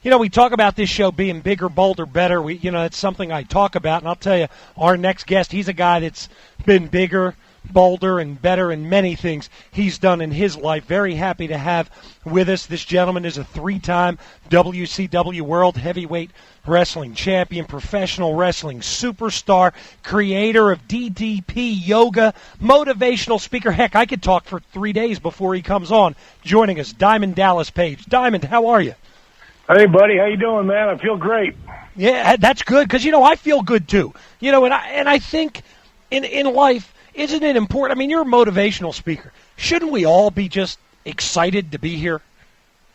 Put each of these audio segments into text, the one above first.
We talk about this show being bigger, bolder, better. It's something I talk about, and I'll tell you, our next guest, he's a guy that's been bigger, bolder, and better in many things he's done in his life. Very happy to have with us. This gentleman is a 3-time WCW World Heavyweight Wrestling Champion, professional wrestling superstar, creator of DDP Yoga, motivational speaker. Heck, I could talk for 3 days before he comes on. Joining us, Diamond Dallas Page. Diamond, how are you? Hey, buddy, how you doing, man? I feel great. Yeah, that's good, because, I feel good, too. And I think in life, isn't it important? I mean, you're a motivational speaker. Shouldn't we all be just excited to be here?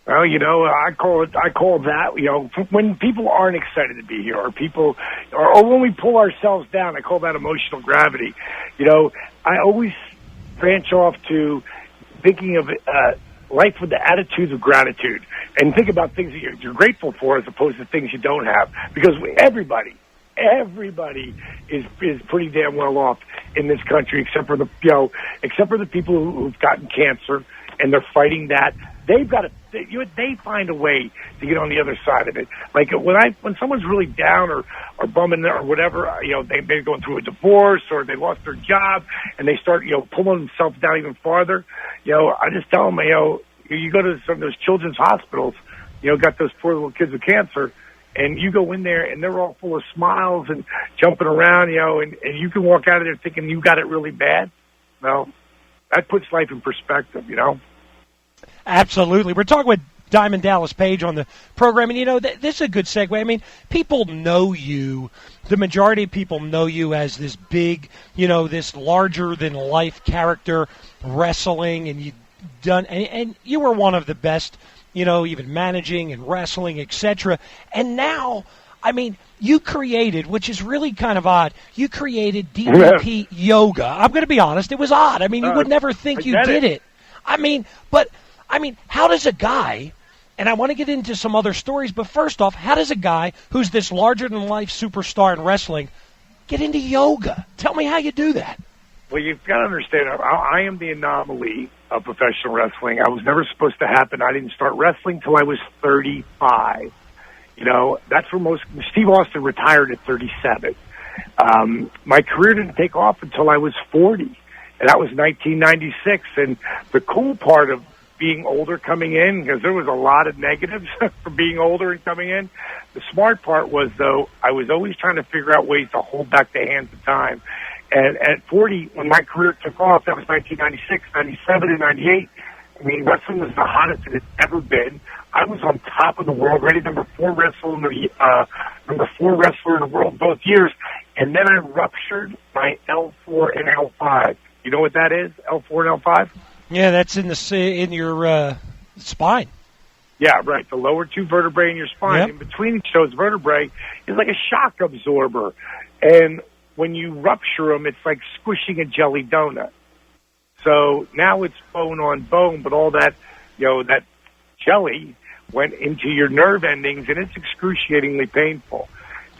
Well, I call that, when people aren't excited to be here, or when we pull ourselves down, I call that emotional gravity. I always branch off to thinking of life with the attitudes of gratitude, and think about things that you're grateful for as opposed to things you don't have. Because everybody is pretty damn well off in this country, except for the people who've gotten cancer and they're fighting that. They find a way to get on the other side of it. Like when someone's really down or bumming or whatever, they're going through a divorce or they lost their job and they start pulling themselves down even farther. I just tell them, you go to some of those children's hospitals, got those poor little kids with cancer, and you go in there and they're all full of smiles and jumping around, and you can walk out of there thinking you got it really bad. Well, that puts life in perspective, Absolutely. We're talking with Diamond Dallas Page on the program, and this is a good segue. I mean, people know you. The majority of people know you as this big, this larger-than-life character wrestling, and you were one of the best, even managing and wrestling, etc. And now, I mean, you created, which is really kind of odd, you created DDP Yoga. I'm going to be honest, it was odd. I mean, you would never think you did it. I mean, how does a guy, and I want to get into some other stories, but first off, how does a guy who's this larger-than-life superstar in wrestling get into yoga? Tell me how you do that. Well, you've got to understand, I am the anomaly of professional wrestling. I was never supposed to happen. I didn't start wrestling till I was 35. That's where Steve Austin retired at 37. My career didn't take off until I was 40, and that was 1996. And the cool part of being older coming in, because there was a lot of negatives for being older and coming in, the smart part was, though, I was always trying to figure out ways to hold back the hands of time. And at 40, when my career took off, that was 1996, 97, and 98. I mean, wrestling was the hottest it had ever been. I was on top of the world, rated number 4 wrestler in the world both years. And then I ruptured my L4 and L5. You know what that is, L4 and L5? Yeah, that's in your spine. Yeah, right. The lower 2 vertebrae in your spine. Yep. In between each of those vertebrae is like a shock absorber. And when you rupture them, it's like squishing a jelly donut. So now it's bone on bone, but all that, that jelly went into your nerve endings, and it's excruciatingly painful.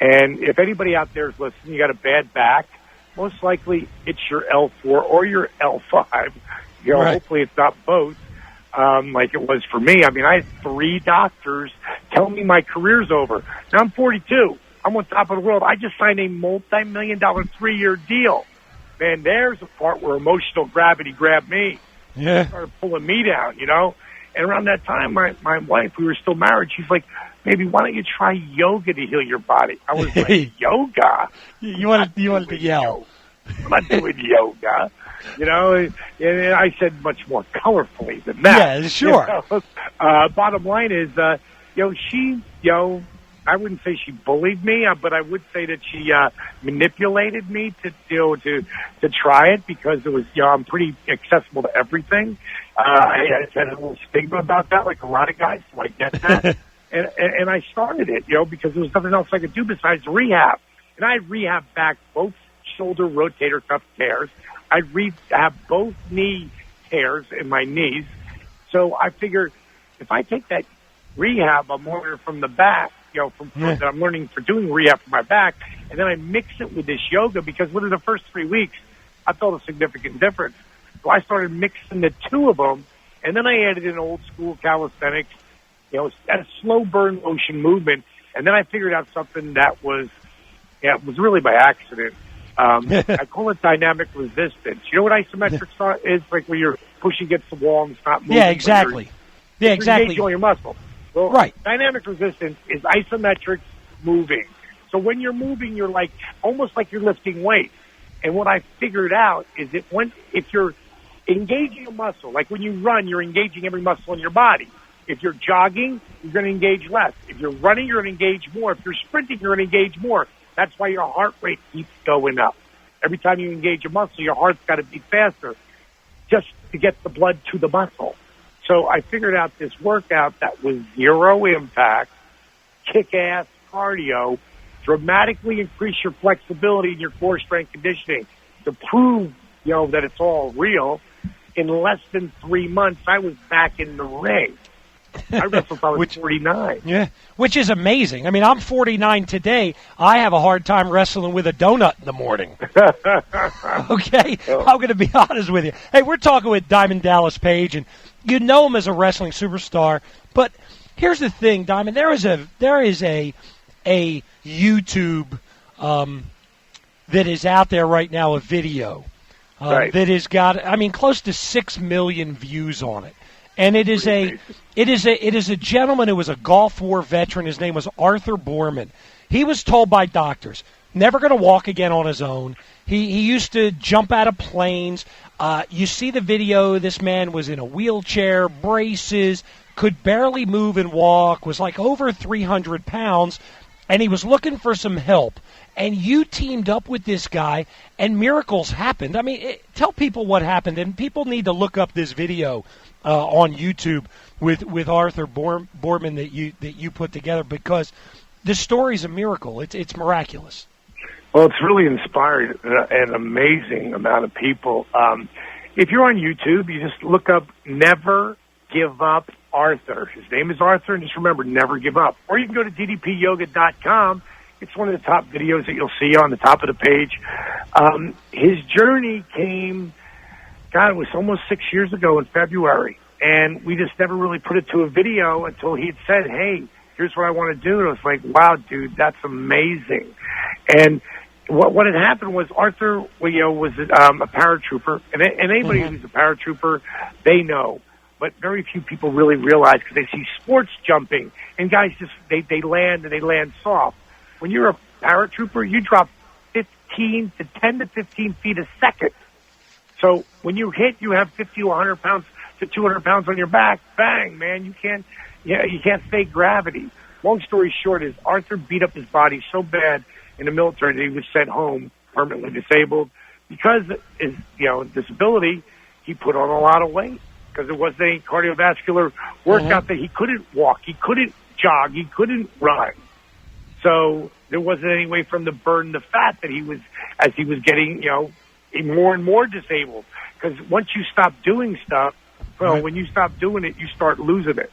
And if anybody out there is listening, you got a bad back, most likely it's your L4 or your L5. Right. Hopefully it's not both, like it was for me. I mean, I had 3 doctors tell me my career's over. Now I'm 42. I'm on top of the world. I just signed a multi-million-dollar 3-year deal. Man, there's the part where emotional gravity grabbed me. Yeah. Started pulling me down, And around that time, my wife, we were still married, she's like, baby, why don't you try yoga to heal your body? I was like, yoga? You wanted to yell. I'm not doing yoga. And I said much more colorfully than that. Yeah, sure. Bottom line is, she, I wouldn't say she bullied me, but I would say that she manipulated me to try it because it was, I'm pretty accessible to everything. I had a little stigma about that, like a lot of guys, so I get that. and I started it, because there was nothing else I could do besides rehab. And I rehab back both shoulder rotator cuff tears. I rehab both knee tears in my knees. So I figured if I take that rehab I'm learning from the back, that I'm learning for doing rehab for my back, and then I mix it with this yoga, because within the first 3 weeks, I felt a significant difference. So I started mixing the 2 of them, and then I added in old school calisthenics, at a slow burn motion movement. And then I figured out something that was really by accident. I call it dynamic resistance. You know what isometrics is? Like when you're pushing against the wall and it's not moving. Yeah, exactly. You're engaging all your muscle. Well, right. Dynamic resistance is isometrics moving. So when you're moving, you're almost like you're lifting weights. And what I figured out is that if you're engaging a muscle, like when you run, you're engaging every muscle in your body. If you're jogging, you're going to engage less. If you're running, you're going to engage more. If you're sprinting, you're going to engage more. That's why your heart rate keeps going up. Every time you engage a muscle, your heart's got to beat faster just to get the blood to the muscle. So I figured out this workout that was zero impact, kick-ass cardio, dramatically increase your flexibility in your core strength conditioning to prove, that it's all real. In less than 3 months, I was back in the ring. I wrestled until I was 49. Yeah, which is amazing. I mean, I'm 49 today. I have a hard time wrestling with a donut in the morning. Okay? I'm going to be honest with you. Hey, we're talking with Diamond Dallas Page, and you know him as a wrestling superstar. But here's the thing, Diamond. There is a YouTube that is out there right now, a video right. that has got, close to 6 million views on it. And it is a gentleman who was a Gulf War veteran. His name was Arthur Borman. He was told by doctors, never going to walk again on his own. He used to jump out of planes. You see the video, this man was in a wheelchair, braces, could barely move and walk, was like over 300 pounds, and he was looking for some help. And you teamed up with this guy, and miracles happened. Tell people what happened, and people need to look up this video on YouTube with Arthur Borman that you put together, because the story's a miracle. It's miraculous. Well, it's really inspired an amazing amount of people. If you're on YouTube, you just look up Never Give Up Arthur. His name is Arthur, and just remember, never give up. Or you can go to ddpyoga.com. It's one of the top videos that you'll see on the top of the page. His journey came, it was almost 6 years ago in February. And we just never really put it to a video until he'd said, hey, here's what I want to do. And I was like, wow, dude, that's amazing. And what had happened was Arthur, was a paratrooper. And anybody who's a paratrooper, they know. But very few people really realize, because they see sports jumping. And guys just, they land, and they land soft. When you're a paratrooper, you drop 10 to 15 feet a second. So when you hit, you have 50 to 100 pounds to 200 pounds on your back. Bang, man, you can't fake gravity. Long story short is Arthur beat up his body so bad in the military that he was sent home permanently disabled. Because his disability, he put on a lot of weight because there wasn't any cardiovascular workout that he couldn't walk, he couldn't jog, he couldn't run. So there wasn't any way for him to burn the fat that he was, as he was getting, more and more disabled. Because once you stop doing stuff, when you stop doing it, you start losing it,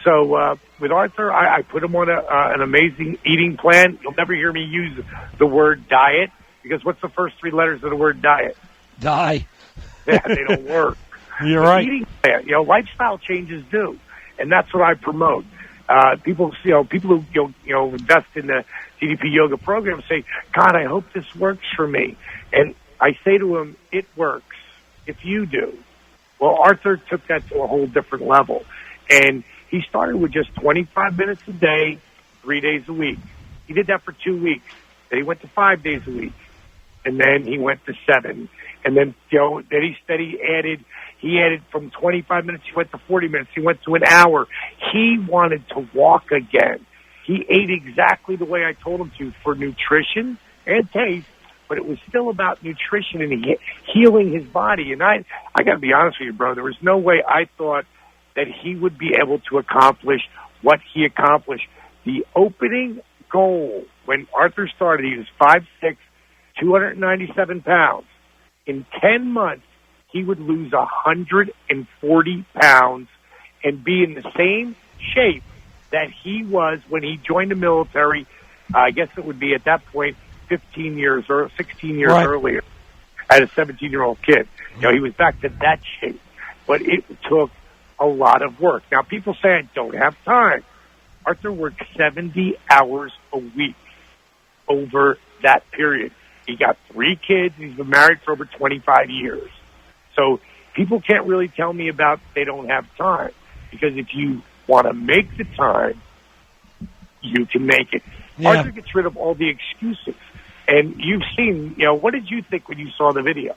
So with Arthur, I put him on an amazing eating plan. You'll never hear me use the word diet, because what's the first 3 letters of the word diet? Die. Yeah, they don't work. You're right. Eating plan, lifestyle changes do, and that's what I promote. People who invest in the DDP yoga program say, God, I hope this works for me. And I say to them, it works if you do. Well, Arthur took that to a whole different level. And he started with just 25 minutes a day, 3 days a week. He did that for 2 weeks. Then he went to 5 days a week. And then he went to 7. And then, then he added from 25 minutes, he went to 40 minutes, he went to an hour. He wanted to walk again. He ate exactly the way I told him to for nutrition and taste, but it was still about nutrition and healing his body. And I got to be honest with you, bro, there was no way I thought that he would be able to accomplish what he accomplished. The opening goal, when Arthur started, he was 5'6", 297 pounds. In 10 months, he would lose 140 pounds and be in the same shape that he was when he joined the military. I guess it would be at that point 15 years or 16 years earlier as a 17-year-old kid. He was back to that shape. But it took a lot of work. Now, people say I don't have time. Arthur worked 70 hours a week over that period. He got 3 kids. He's been married for over 25 years. So people can't really tell me about they don't have time, because if you want to make the time, you can make it. Yeah. Arthur gets rid of all the excuses. And you've seen, what did you think when you saw the video?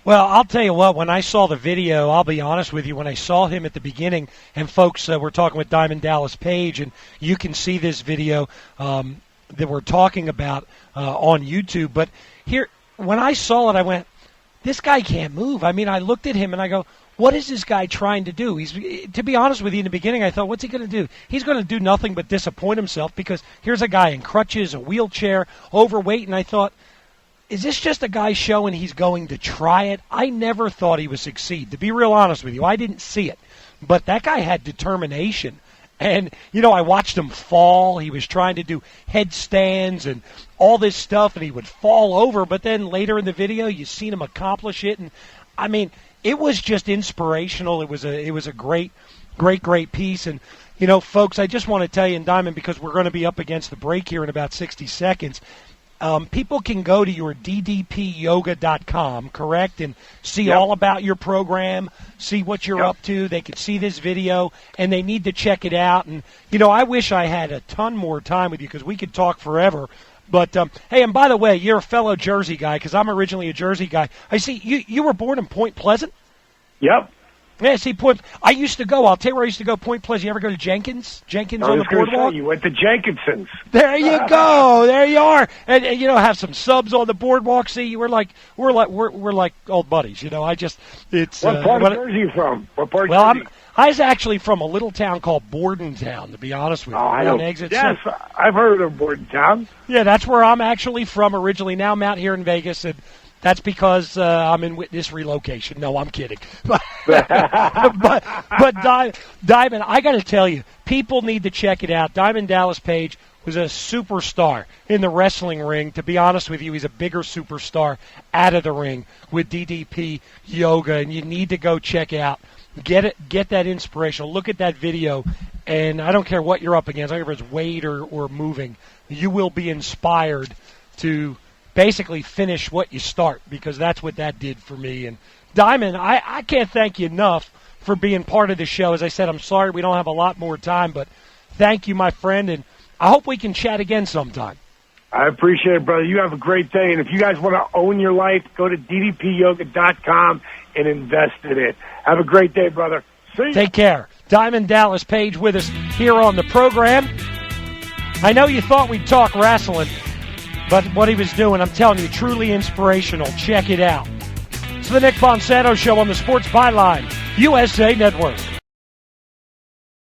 Well, I'll tell you what, when I saw the video, I'll be honest with you, when I saw him at the beginning, and folks, we're talking with Diamond Dallas Page, and you can see this video that we're talking about on YouTube. But here, when I saw it, I went, this guy can't move. I mean, I looked at him and I go, what is this guy trying to do? To be honest with you, in the beginning, I thought, what's he going to do? He's going to do nothing but disappoint himself, because here's a guy in crutches, a wheelchair, overweight, and I thought, is this just a guy showing he's going to try it? I never thought he would succeed. To be real honest with you, I didn't see it. But that guy had determination. And, I watched him fall. He was trying to do headstands and all this stuff, and he would fall over. But then later in the video, you seen him accomplish it. And, I mean, it was just inspirational. It was a great piece. And, folks, I just want to tell you, in Diamond, because we're going to be up against the break here in about 60 seconds, people can go to your ddpyoga.com, correct, and see all about your program, see what you're up to. They can see this video, and they need to check it out. And, I wish I had a ton more time with you, because we could talk forever. But, hey, and by the way, you're a fellow Jersey guy, because I'm originally a Jersey guy. I see you were born in Point Pleasant? Yep. Yeah, see, I used to go. I'll tell you where I used to go, Point Pleasant. You ever go to Jenkins? Jenkins on the boardwalk? Say, you went to Jenkinson's. There you go. There you are. And have some subs on the boardwalk. See, we're like old buddies. It's What part of Jersey are you from? What part? Well, of Jersey? I was actually from a little town called Bordentown, to be honest with you. I know. Yes, I've heard of Bordentown. Yeah, that's where I'm actually from originally. Now I'm out here in Vegas, and that's because I'm in witness relocation. No, I'm kidding. but Diamond, I got to tell you, people need to check it out. Diamond Dallas Page was a superstar in the wrestling ring. To be honest with you, he's a bigger superstar out of the ring with DDP Yoga, and you need to go check out. Get that inspirational. Look at that video, and I don't care what you're up against. I don't care if it's weight or moving. You will be inspired to basically finish what you start, because that's what that did for me. And Diamond, I can't thank you enough for being part of the show. As I said, I'm sorry we don't have a lot more time, but thank you, my friend, and I hope we can chat again sometime. I appreciate it, brother. You have a great day, and if you guys want to own your life, go to ddpyoga.com and invest in it. Have a great day, brother. See ya. Take care. Diamond Dallas Page with us here on the program. I know you thought we'd talk wrestling, but what he was doing, I'm telling you, truly inspirational. Check it out. It's the Nick Bonsanto Show on the Sports Byline USA Network.